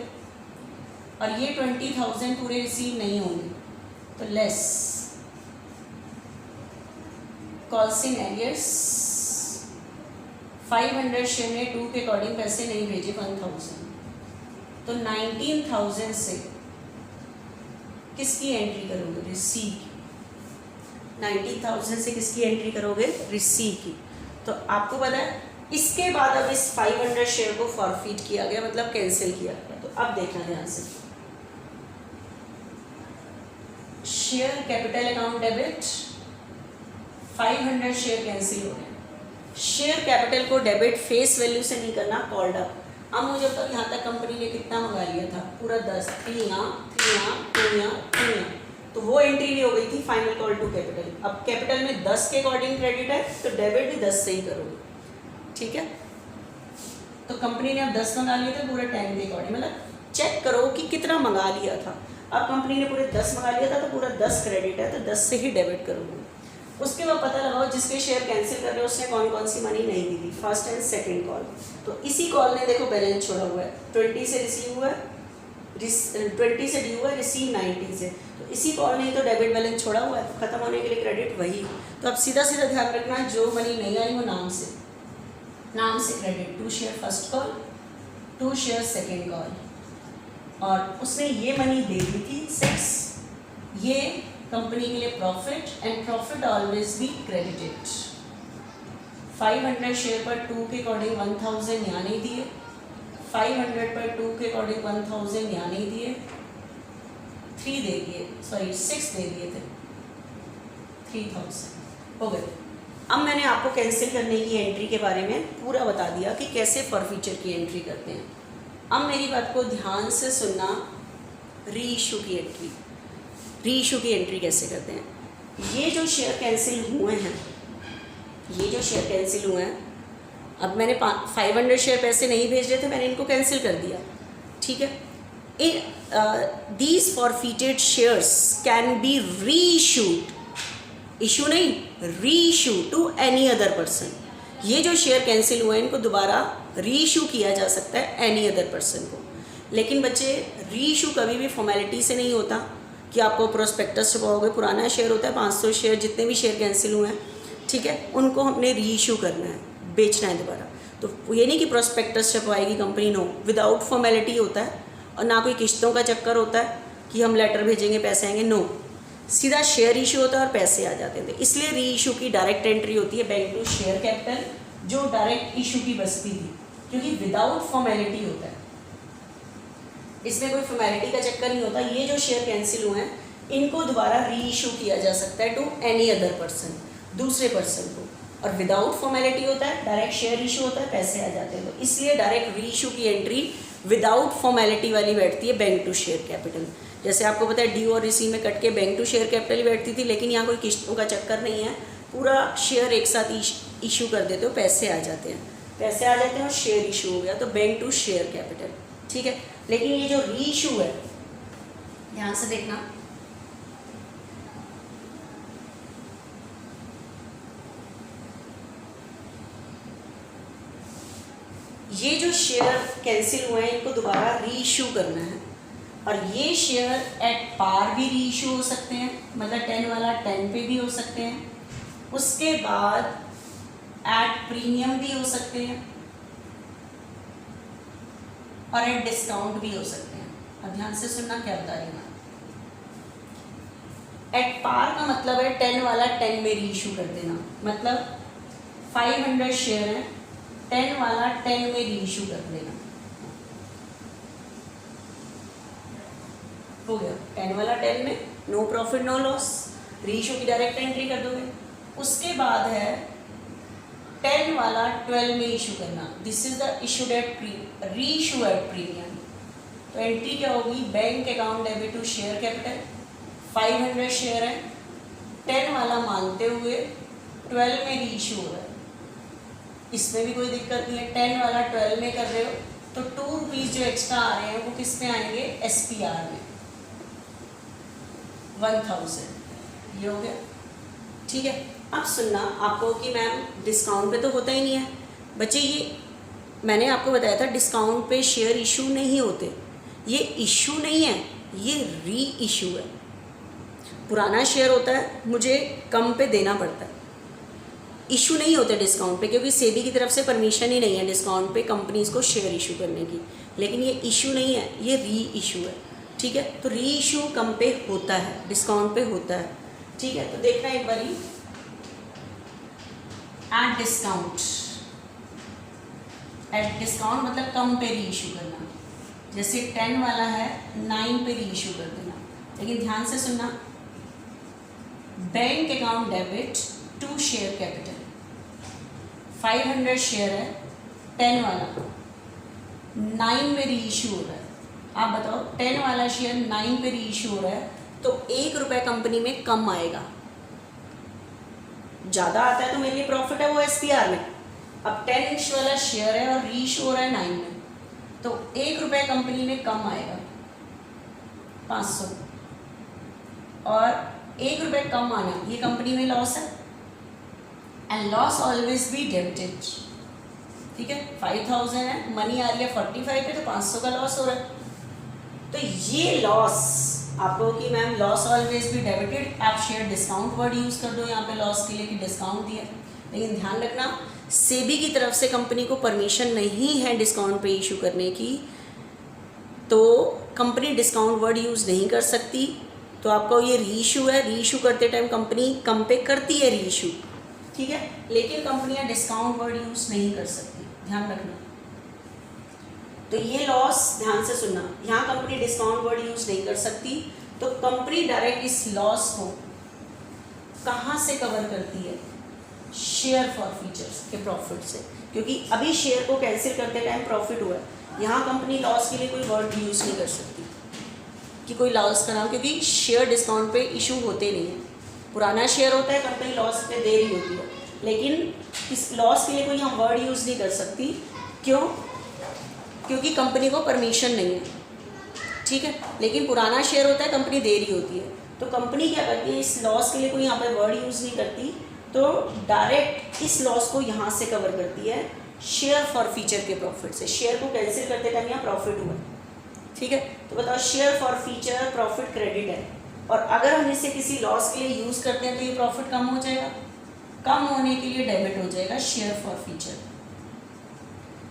और ये 20,000 पूरे रिसीव नहीं होंगे तो लेस कॉल्सिन एरियर्स 500 शेयर ने 2 के अकॉर्डिंग पैसे नहीं भेजे 1,000, तो 19,000 से किसकी एंट्री करोगे? रिसीव की। 19,000 से किसकी एंट्री करोगे? रिसीव की। तो आपको पता है इसके बाद अब इस 500 शेयर को फॉरफिट किया गया, मतलब कैंसिल किया गया। तो अब देखना ध्यान से, share capital account debit 500 share cancel हो गए। शेयर कैपिटल को डेबिट फेस वैल्यू से नहीं करना, कॉल्ड अप। अब मुझे अब तक यहाँ तक कंपनी ने कितना मंगा लिया था? पूरा 10, 3 तो वो एंट्री नहीं हो गई थी फाइनल कॉल टू कैपिटल। अब कैपिटल में 10 के अकॉर्डिंग क्रेडिट है तो डेबिट भी 10 से ही करोगे। ठीक है, तो कंपनी ने अब 10 मंगा लिए थे, पूरा 10 के अकॉर्डिंग, मतलब चेक करो कि कितना मंगा लिया था। अब कंपनी ने पूरे 10 मंगा लिया था तो पूरा 10 क्रेडिट है, तो 10 से ही डेबिट करोगे। उसके बाद पता लगाओ जिसके शेयर कैंसिल कर रहे हो उसने कौन कौन सी मनी नहीं दी थी, फर्स्ट एंड सेकंड कॉल। तो इसी कॉल ने देखो बैलेंस छोड़ा हुआ है, 20 से रिसीव हुआ है, 20 से ड्यू हुआ है, रिसीव 19 से, तो इसी कॉल ने तो डेबिट बैलेंस छोड़ा हुआ है, खत्म होने के लिए क्रेडिट वही। तो अब सीधा सीधा ध्यान रखना, जो मनी नहीं आई वो नाम से credit, 2 share first call, 2 share second call, और उसने ये मनी दे दी थी 6, ये कंपनी के लिए profit, and profit always be credited. 500 share पर 2 के अकॉर्डिंग 1,000 यहाँ नहीं दिए, 500 पर 2 के अकॉर्डिंग 1,000 यहाँ नहीं दिए, 3 दे दिए, सॉरी 6 दे दिए थे, 3,000 हो गए। अब मैंने आपको कैंसिल करने की एंट्री के बारे में पूरा बता दिया कि कैसे फॉरफीचर की एंट्री करते हैं। अब मेरी बात को ध्यान से सुनना, री इशू की एंट्री, री इशू की एंट्री कैसे करते हैं। ये जो शेयर कैंसिल हुए हैं, अब मैंने 500 शेयर पैसे नहीं भेज रहे थे, मैंने इनको कैंसिल कर दिया। ठीक है, these forfeited shares can be re issued, issue नहीं, re issue to any other person. ये जो शेयर कैंसिल हुए हैं इनको दोबारा री इशू किया जा सकता है एनी अदर पर्सन को। लेकिन बच्चे री इशू कभी भी फॉर्मेलिटी से नहीं होता कि आपको प्रोस्पेक्टस छपाओगे, पुराना शेयर होता है 500 शेयर, जितने भी शेयर कैंसिल हुए हैं, ठीक है, उनको हमने री इशू करना है, बेचना है दोबारा। तो ये नहीं कि प्रोस्पेक्टस छपवाएगी कंपनी, नो, विदाउट फॉर्मेलिटी होता है, और ना कोई किस्तों का चक्कर होता है कि हम लेटर भेजेंगे पैसे आएंगे, नो, सीधा शेयर इशू होता है और पैसे आ जाते थे। इसलिए री इशू की डायरेक्ट एंट्री होती है बैंक टू शेयर कैपिटल, जो डायरेक्ट इशू की बचती थी, क्योंकि विदाउट फॉर्मेलिटी होता है, इसमें कोई फॉर्मेलिटी का चक्कर नहीं होता। ये जो शेयर कैंसिल हुए हैं इनको दोबारा री इशू किया जा सकता है टू एनी अदर पर्सन, दूसरे पर्सन को, और विदाउट फॉर्मेलिटी होता है, डायरेक्ट शेयर इशू होता है, पैसे आ जाते हैं। तो इसलिए डायरेक्ट री इशू की एंट्री विदाउट फॉर्मेलिटी वाली बैठती है बैंक टू शेयर कैपिटल। जैसे आपको पता है ड्यू और रिसीव में कट के बैंक टू शेयर कैपिटल ही बैठती थी, लेकिन यहाँ कोई किस्तों का चक्कर नहीं है, पूरा शेयर एक साथ इशू कर देते हो, पैसे आ जाते हैं और शेयर इशू हो गया, तो बैंक टू शेयर कैपिटल। ठीक है, लेकिन ये जो री इशू है, ध्यान से देखना, ये जो शेयर कैंसिल हुए हैं इनको दोबारा री इशू करना है, और ये शेयर एट पार भी री इशू हो सकते हैं, मतलब 10 वाला 10 पे भी हो सकते हैं, उसके बाद एट प्रीमियम भी हो सकते हैं, और एट डिस्काउंट भी हो सकते हैं। अब ध्यान से सुनना क्या बता रही हूँ। एट पार का मतलब है 10 वाला 10 में री इशू कर देना, मतलब 500 शेयर है, 10 वाला 10 में री इशू कर देना, हो गया। 10 वाला 10 में, नो प्रॉफिट नो लॉस, री इशू की डायरेक्ट एंट्री कर दोगे। उसके बाद है 10 वाला 12 में इशू करना, this is the issued at re issue at premium. तो एंट्री क्या होगी, bank account debit to share capital, 500 share है, 10 वाला मानते हुए 12 में री इशू हो रहा है, इसमें भी कोई दिक्कत नहीं है। 10 वाला 12 में कर रहे हो तो 2 रुपीज़ जो एक्स्ट्रा आ रहे हैं वो किस में आएंगे, SPR में, 1000, ये हो गया। ठीक है, अब सुनना आपको कि मैम डिस्काउंट पे तो होता ही नहीं है। बच्चे ये मैंने आपको बताया था डिस्काउंट पे शेयर इशू नहीं होते, ये इशू नहीं है, ये री इशू है। पुराना शेयर होता है, मुझे कम पे देना पड़ता है, इशू नहीं होते डिस्काउंट पे, क्योंकि सेबी की तरफ से परमिशन ही नहीं है डिस्काउंट पे कंपनीज को शेयर इशू करने की। लेकिन ये इशू नहीं है, ये री इशू है। ठीक है, तो री इशू कम पे होता है, डिस्काउंट पे होता है। ठीक है, तो देखना एक बारी, एट डिस्काउंट, एट डिस्काउंट मतलब कम पे री इशू करना। जैसे 10 वाला है 9 पे री इशू कर देना। लेकिन ध्यान से सुनना, bank account debit to share capital, 500 share है, 10 वाला 9 में री इशू हो रहा है। आप बताओ 10 वाला शेयर 9 पे री इशू हो रहा है तो 1 रुपये कंपनी में कम आएगा, ज़्यादा आता है तो मेरे लिए प्रॉफिट है वो SPR में। अब 10 वाला शेयर है और री इशू हो रहा है 9 में, तो 1 रुपये कंपनी में कम आएगा, 500, और 1 रुपये कम आना ये कंपनी में लॉस है, and loss always be debited. ठीक है, 5000 है, मनी आ रही है 45 पे, तो 500 का लॉस हो रहा है। तो ये लॉस आपको कि ma'am loss always be debited, आप शेयर डिस्काउंट वर्ड यूज़ कर दो यहाँ पे लॉस के लिए कि डिस्काउंट दिया। लेकिन ध्यान रखना, सेबी की तरफ से कंपनी को परमिशन नहीं है डिस्काउंट पे इशू करने की, तो कंपनी डिस्काउंट वर्ड यूज़ नहीं कर सकती। तो आपका ये री इशू है, री इशू करते टाइम कंपनी कम पे करती है री इशू, ठीक है, लेकिन कंपनियां डिस्काउंट वर्ड यूज़ नहीं कर सकती, ध्यान रखना। तो ये लॉस ध्यान से सुनना, यहाँ कंपनी डिस्काउंट वर्ड यूज़ नहीं कर सकती, तो कंपनी डायरेक्ट इस लॉस को कहाँ से कवर करती है, शेयर फॉर फीचर्स के प्रॉफिट से, क्योंकि अभी शेयर को कैंसिल करते टाइम प्रॉफिट हुआ है। यहाँ कंपनी लॉस के लिए कोई वर्ड यूज़ नहीं कर सकती कि कोई लॉस का नाम, क्योंकि शेयर डिस्काउंट पे इशू होते नहीं है। पुराना शेयर होता है, कंपनी लॉस पे दे रही होती है, लेकिन इस लॉस के लिए कोई हम वर्ड यूज़ नहीं कर सकती। क्यों? क्योंकि कंपनी को परमिशन नहीं है, ठीक है। लेकिन पुराना शेयर होता है, कंपनी दे रही होती है, तो कंपनी क्या करती है, इस लॉस के लिए कोई यहाँ पर वर्ड यूज़ नहीं करती, तो डायरेक्ट इस लॉस को यहाँ से कवर करती है शेयर फॉर फीचर के प्रॉफिट से। शेयर को कैंसिल करते टाइम यहाँ प्रॉफिट हुआ, ठीक है। तो बताओ share for feature profit credit है, और अगर हम इसे किसी लॉस के लिए यूज़ करते हैं तो ये प्रॉफिट कम हो जाएगा, कम होने के लिए डेबिट हो जाएगा शेयर फॉर फीचर,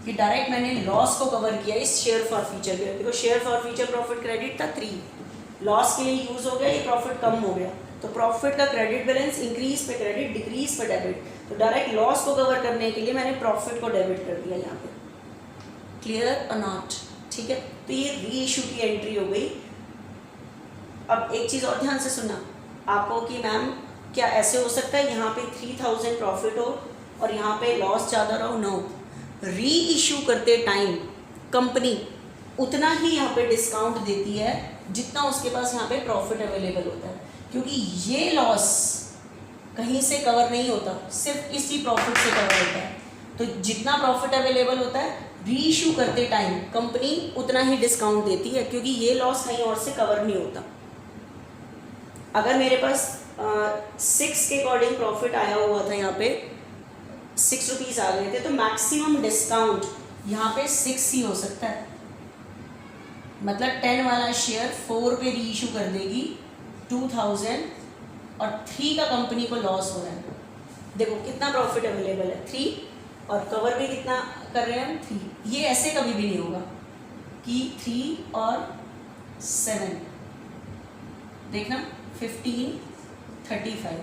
कि डायरेक्ट मैंने लॉस को कवर किया इस शेयर फॉर फीचर के। देखो share for feature profit credit था 3, लॉस के लिए यूज़ हो गया, ये प्रॉफिट कम हो गया, तो प्रॉफिट का क्रेडिट बैलेंस इंक्रीज पे क्रेडिट, डिक्रीज पे डेबिट, तो डायरेक्ट लॉस को कवर करने के लिए मैंने प्रॉफिट को डेबिट कर दिया यहाँ पे। क्लियर और नॉट? ठीक है, तो ये री इशू की एंट्री हो गई। अब एक चीज़ और ध्यान से सुनना आपको कि मैम क्या ऐसे हो सकता है यहाँ पे 3000 प्रॉफिट हो और यहाँ पे लॉस ज़्यादा रहो? नो, री इशू करते टाइम कंपनी उतना ही यहाँ पे डिस्काउंट देती है जितना उसके पास यहाँ पे प्रॉफिट अवेलेबल होता है, क्योंकि ये लॉस कहीं से कवर नहीं होता, सिर्फ इसी प्रॉफिट से कवर होता है। तो जितना प्रॉफिट अवेलेबल होता है री इशू करते टाइम कंपनी उतना ही डिस्काउंट देती है, क्योंकि ये लॉस कहीं और से कवर नहीं होता। अगर मेरे पास 6 के अकॉर्डिंग प्रॉफिट आया हुआ था, यहाँ पे 6 रुपीज़ आ गए थे, तो मैक्सिमम डिस्काउंट यहाँ पे 6 ही हो सकता है। मतलब 10 वाला शेयर 4 पे री इशू कर देगी 2000, और 3 का कंपनी को लॉस हो रहा है। देखो कितना प्रॉफिट अवेलेबल है 3, और कवर भी कितना कर रहे हैं हम 3। ये ऐसे कभी भी नहीं होगा कि 3 और 7, देखना 15, 35,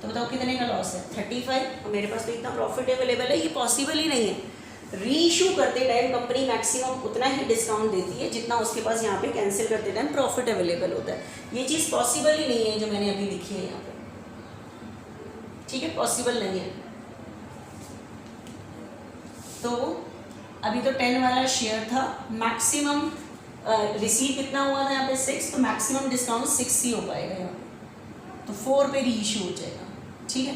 तो बताओ कितने का लॉस है 35, और मेरे पास तो इतना प्रॉफिट अवेलेबल है, ये पॉसिबल ही नहीं है। री इशू करते टाइम कंपनी मैक्सिमम उतना ही डिस्काउंट देती है जितना उसके पास यहाँ पे कैंसिल करते टाइम प्रॉफिट अवेलेबल होता है। ये चीज़ पॉसिबल ही नहीं है जो मैंने अभी लिखी है यहाँ पे, ठीक है, पॉसिबल नहीं है। तो अभी तो 10 वाला शेयर था, मैक्सिमम रिसीव कितना हुआ था यहाँ पे 6, तो मैक्सिमम डिस्काउंट 6 ही हो पाएगा यहाँ पे, तो 4 पे रीइशू हो जाएगा, ठीक है।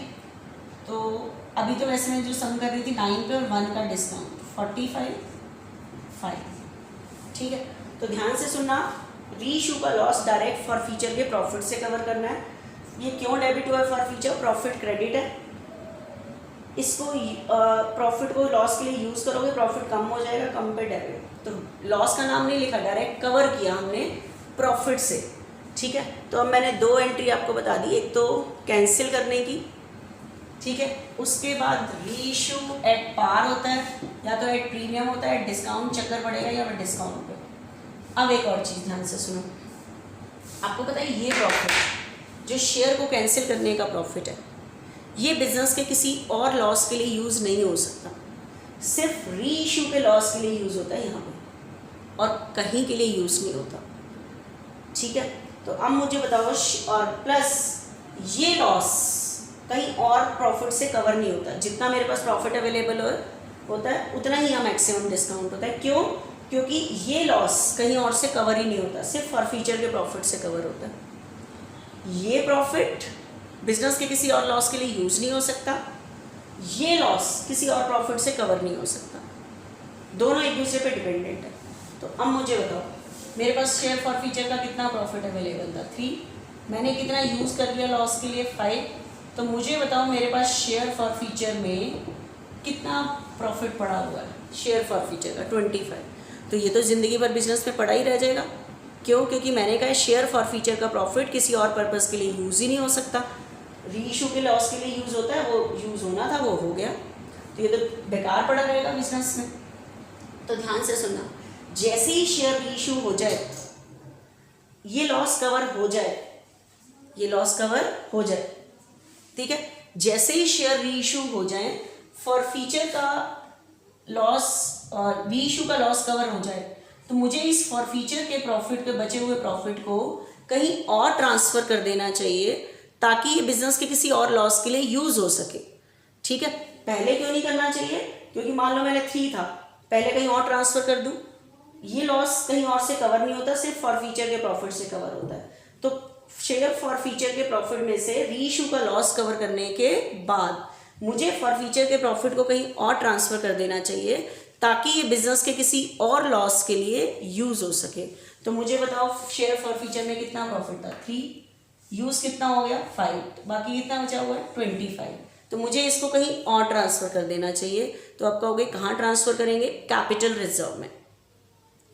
तो अभी तो वैसे मैं जो सम कर रही थी 9 पे और 1 का डिस्काउंट 45, ठीक है। तो ध्यान से सुनना, रीइशू का लॉस डायरेक्ट फॉर फ्यूचर के प्रॉफिट से कवर करना है। ये क्यों डेबिट हुआ है फॉर फ्यूचर, प्रॉफिट क्रेडिट है, इसको प्रॉफिट को लॉस के लिए यूज़ करोगे, प्रॉफिट कम हो जाएगा, कम पे डेबिट, तो लॉस का नाम नहीं लिखा, डायरेक्ट कवर किया हमने प्रॉफिट से, ठीक है। तो अब मैंने 2 एंट्री आपको बता दी, एक तो कैंसिल करने की, ठीक है, उसके बाद रीइशू एट पार होता है या तो एट प्रीमियम होता है, डिस्काउंट चक्कर पड़ेगा या फिर डिस्काउंट पे। अब एक और चीज़ ध्यान से सुनो, आपको पता है ये प्रॉफिट जो शेयर को कैंसिल करने का प्रॉफिट है, ये बिजनेस के किसी और लॉस के लिए यूज़ नहीं हो सकता, सिर्फ रीइशू के लॉस के लिए यूज़ होता है यहाँ पे, और कहीं के लिए यूज़ नहीं होता, ठीक है। तो अब मुझे बताओ, और प्लस ये लॉस कहीं और प्रॉफिट से कवर नहीं होता, जितना मेरे पास प्रॉफिट अवेलेबल होता है उतना ही यहाँ मैक्सिमम डिस्काउंट होता है। क्यों? क्योंकि ये लॉस कहीं और से कवर ही नहीं होता, सिर्फ फॉर फ्यूचर के प्रॉफिट से कवर होता है। ये प्रॉफिट बिजनेस के किसी और लॉस के लिए यूज़ नहीं हो सकता, ये लॉस किसी और प्रॉफिट से कवर नहीं हो सकता, दोनों एक दूसरे पे डिपेंडेंट है। तो अब मुझे बताओ, मेरे पास शेयर फॉर फ्यूचर का कितना प्रॉफिट अवेलेबल था 3, मैंने कितना यूज़ कर लिया लॉस के लिए 5, तो मुझे बताओ मेरे पास शेयर फॉर फ्यूचर में कितना प्रॉफिट पड़ा हुआ है शेयर फॉर फ्यूचर का 25। तो ये तो ज़िंदगी भर बिजनेस में पड़ा ही रह जाएगा। क्यों? क्योंकि मैंने कहा शेयर फॉर फ्यूचर का प्रॉफिट किसी और पर्पज़ के लिए यूज़ ही नहीं हो सकता, रीइशू के लॉस के लिए यूज़ होता है, वो यूज़ होना था वो हो गया, तो ये तो बेकार पड़ा रहेगा बिजनेस में। तो ध्यान से सुनना, जैसे ही शेयर रीइशू हो जाए, ये लॉस कवर हो जाए, ये लॉस कवर हो जाए, ठीक है। जैसे ही शेयर रीइशू हो जाए, फॉर फ्यूचर का लॉस और रीइशू का लॉस कवर हो जाए, तो मुझे इस फॉर फ्यूचर के प्रॉफिट के बचे हुए प्रॉफिट को कहीं और ट्रांसफ़र कर देना चाहिए, ताकि ये बिजनेस के किसी और लॉस के लिए यूज़ हो सके, ठीक है। पहले क्यों नहीं करना चाहिए? क्योंकि मान लो मैंने 3 था, पहले कहीं और ट्रांसफ़र कर दूँ, ये लॉस कहीं और से कवर नहीं होता, सिर्फ फॉर फ्यूचर के प्रॉफिट से कवर होता है। तो शेयर फॉर फ्यूचर के प्रॉफिट में से रीइशू का लॉस कवर करने के बाद मुझे फॉर फ्यूचर के प्रॉफिट को कहीं और ट्रांसफ़र कर देना चाहिए, ताकि ये बिजनेस के किसी और लॉस के लिए यूज़ हो सके। तो मुझे बताओ, शेयर फॉर फ्यूचर में कितना प्रॉफिट था 3, यूज़ कितना हो गया 5, बाकी कितना बचा हुआ है 25। तो मुझे इसको कहीं और ट्रांसफ़र कर देना चाहिए। तो आप कहोगे कहाँ ट्रांसफ़र करेंगे? कैपिटल रिजर्व में।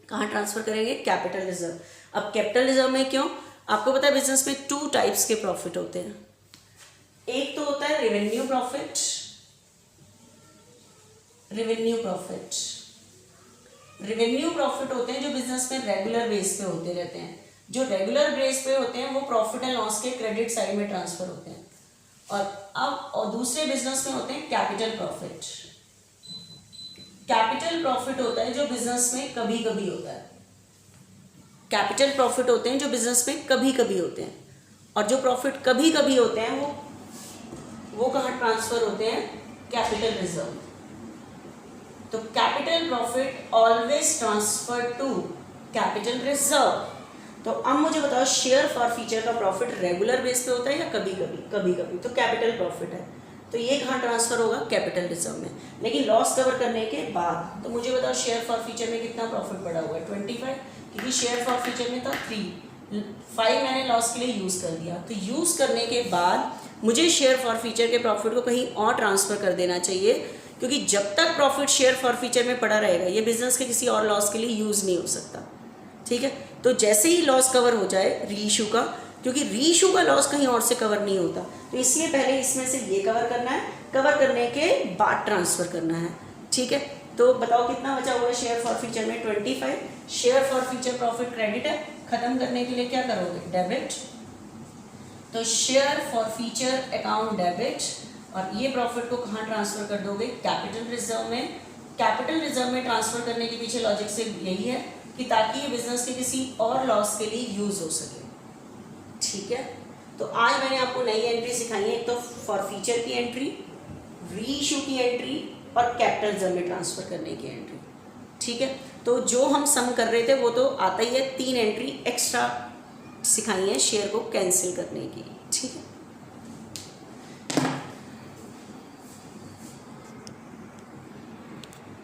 कहाँ ट्रांसफ़र करेंगे? Capital reserve. अब कैपिटल रिजर्व में क्यों? आपको पता है बिजनेस में 2 टाइप्स के प्रॉफिट होते हैं। एक तो होता है रेवेन्यू प्रॉफिट, रेवेन्यू प्रॉफिट होते हैं जो बिजनेस में रेगुलर बेस पे होते रहते हैं। जो रेगुलर बेस पे होते हैं वो प्रॉफिट एंड लॉस के क्रेडिट साइड में ट्रांसफर होते हैं। और दूसरे बिजनेस में होते हैं कैपिटल प्रॉफिट। कैपिटल प्रॉफिट होता है जो बिजनेस में कभी कभी होता है। कैपिटल प्रॉफिट होते हैं जो बिजनेस में कभी कभी होते हैं, और जो प्रॉफिट कभी कभी होते हैं वो कहाँ ट्रांसफर होते हैं? Capital reserve. तो capital profit always transfer to capital reserve. तो अब मुझे बताओ, शेयर फॉर फ्यूचर का प्रॉफिट रेगुलर बेस पे होता है या कभी कभी? तो कैपिटल प्रॉफिट है, तो ये कहाँ ट्रांसफर होगा? कैपिटल रिजर्व में, लेकिन लॉस कवर करने के बाद। तो मुझे बताओ, शेयर फॉर फ्यूचर में कितना प्रॉफिट पड़ा हुआ है 25, क्योंकि शेयर फॉर फ्यूचर में था 3, 5 मैंने लॉस के लिए यूज़ कर दिया। तो यूज़ करने के बाद मुझे शेयर फॉर फ्यूचर के प्रॉफिट को कहीं और ट्रांसफ़र कर देना चाहिए, क्योंकि जब तक प्रॉफिट शेयर फॉर फ्यूचर में पड़ा रहेगा, ये बिजनेस के किसी और लॉस के लिए यूज़ नहीं हो सकता, ठीक है। तो जैसे ही लॉस कवर हो जाए रीइशू का, क्योंकि रीइशू का लॉस कहीं और से कवर नहीं होता, तो इसलिए पहले इसमें से ये कवर करना है, कवर करने के बाद ट्रांसफ़र करना है, ठीक है। तो बताओ कितना बचा हुआ है शेयर फॉर फ्यूचर में? 25। Share for future profit credit है, ख़त्म करने के लिए क्या करोगे? डेबिट। तो share for future account debit, और ये प्रॉफिट को कहाँ ट्रांसफ़र कर दोगे? कैपिटल रिजर्व में। कैपिटल रिजर्व में ट्रांसफ़र करने के पीछे लॉजिक से यही है कि ताकि ये बिजनेस के किसी और लॉस के लिए यूज़ हो सके, ठीक है। तो आज मैंने आपको नई एंट्री सिखाई है, एक तो फॉर फ्यूचर की एंट्री, रीइशू की एंट्री और कैपिटल जेड में ट्रांसफ़र करने की एंट्री। ठीक है, तो जो हम सम कर रहे थे वो तो आता ही है, 3 एंट्री एक्स्ट्रा सिखाई है शेयर को कैंसिल करने की। ठीक है,